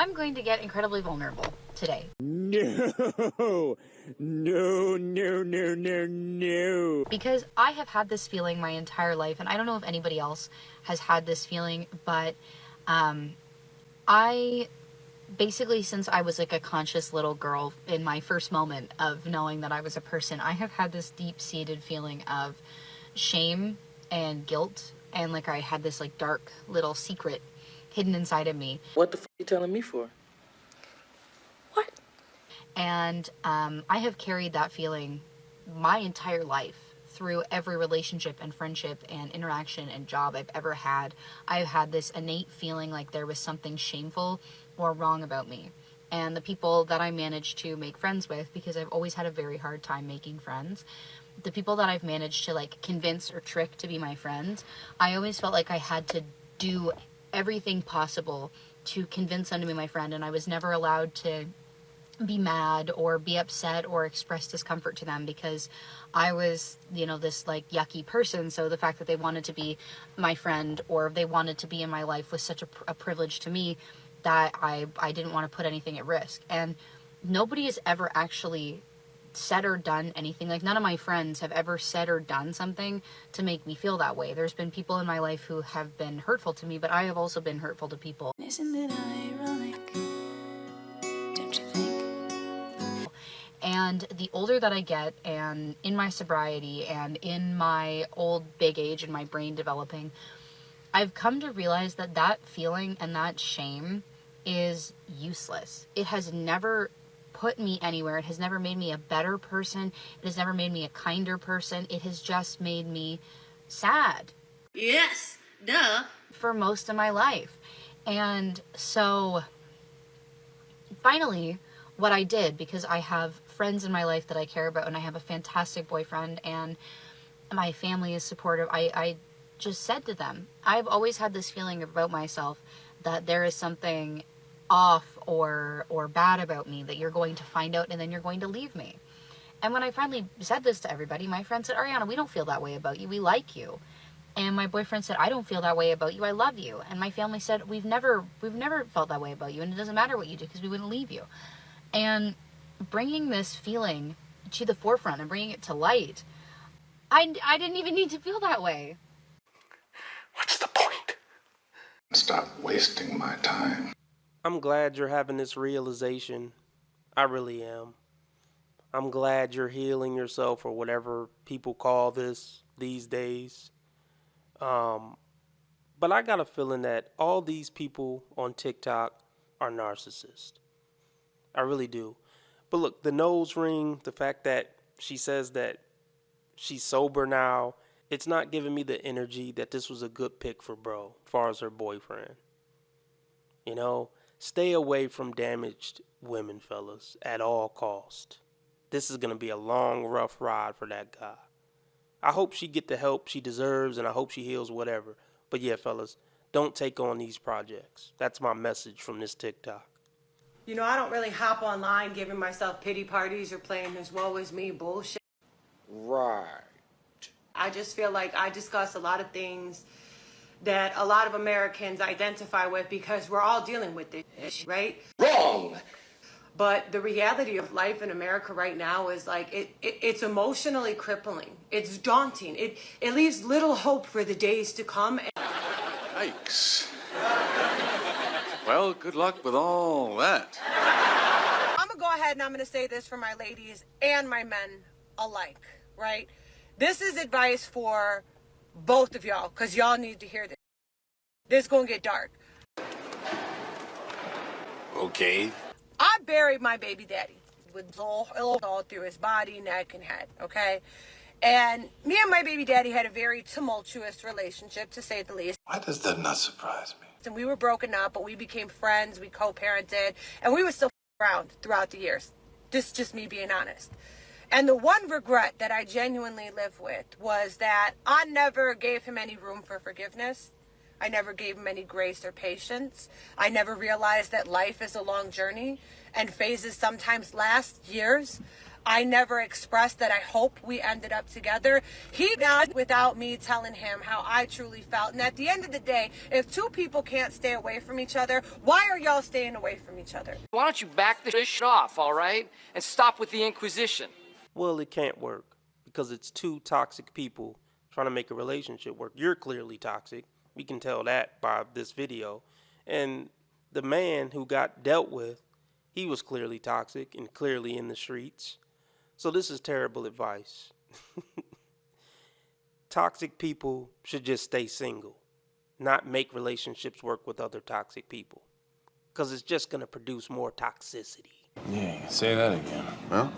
I'm going to get incredibly vulnerable today. No. Because I have had this feeling my entire life, and I don't know if anybody else has had this feeling, but I basically, since I was like a conscious little girl in my first moment of knowing that I was a person, I have had this deep-seated feeling of shame and guilt, and like I had this like dark little secret hidden inside of me. What the f*** you telling me for? What? And I have carried that feeling my entire life through every relationship and friendship and interaction and job I've ever had. I've had this innate feeling like there was something shameful or wrong about me. And the people that I managed to make friends with, because I've always had a very hard time making friends, the people that I've managed to like convince or trick to be my friends, I always felt like I had to do everything possible to convince them to be my friend, and I was never allowed to be mad or be upset or express discomfort to them because I was, you know, this like yucky person. So the fact that they wanted to be my friend or they wanted to be in my life was such a privilege to me that I didn't want to put anything at risk. And nobody has ever actually said or done anything. Like, none of my friends have ever said or done something to make me feel that way. There's been people in my life who have been hurtful to me, but I have also been hurtful to people. Isn't it ironic? Don't you think? And the older that I get, and in my sobriety and in my old big age and my brain developing, I've come to realize that that feeling and that shame is useless. It has never put me anywhere. It has never made me a better person. It has never made me a kinder person. It has just made me sad. Yes, duh. For most of my life. And so finally, what I did, because I have friends in my life that I care about, and I have a fantastic boyfriend, and my family is supportive, I just said to them, I've always had this feeling about myself that there is something off or bad about me that you're going to find out, and then you're going to leave me. And when I finally said this to everybody, my friend said, Ariana, we don't feel that way about you. We like you. And my boyfriend said, I don't feel that way about you. I love you. And my family said, we've never felt that way about you, and it doesn't matter what you do because we wouldn't leave you. And bringing this feeling to the forefront and bringing it to light, I didn't even need to feel that way. What's the point? Stop wasting my time. I'm glad you're having this realization. I really am. I'm glad you're healing yourself, or whatever people call this these days. But I got a feeling that all these people on TikTok are narcissists. I really do. But look, the nose ring, the fact that she says that she's sober now, it's not giving me the energy that this was a good pick for bro, as far as her boyfriend. You know, stay away from damaged women, fellas, at all cost. This is going to be a long, rough ride for that guy. I hope she get the help she deserves, and I hope she heals, whatever. But yeah, fellas, don't take on these projects. That's my message from this TikTok. You know, I don't really hop online giving myself pity parties or playing this woe is me bullshit. Right. I just feel like I discuss a lot of things that a lot of Americans identify with because we're all dealing with this, right? Wrong! But the reality of life in America right now is like, it's emotionally crippling. It's daunting. It leaves little hope for the days to come. Yikes. Well, good luck with all that. I'm going to go ahead and I'm going to say this for my ladies and my men alike, right? This is advice for both of y'all, because y'all need to hear this. This is going to get dark. Okay. I buried my baby daddy with all through his body, neck, and head, okay? And me and my baby daddy had a very tumultuous relationship, to say the least. Why does that not surprise me? And we were broken up, but we became friends, we co-parented, and we were still around throughout the years. This is just me being honest. And the one regret that I genuinely live with was that I never gave him any room for forgiveness. I never gave him any grace or patience. I never realized that life is a long journey and phases sometimes last years. I never expressed that I hope we ended up together. He died without me telling him how I truly felt. And at the end of the day, if two people can't stay away from each other, why are y'all staying away from each other? Why don't you back this shit off, all right? And stop with the Inquisition. Well, it can't work because it's two toxic people trying to make a relationship work. You're clearly toxic. We can tell that by this video. And the man who got dealt with, he was clearly toxic and clearly in the streets. So this is terrible advice. Toxic people should just stay single, not make relationships work with other toxic people, because it's just going to produce more toxicity. Yeah, say that again. Well,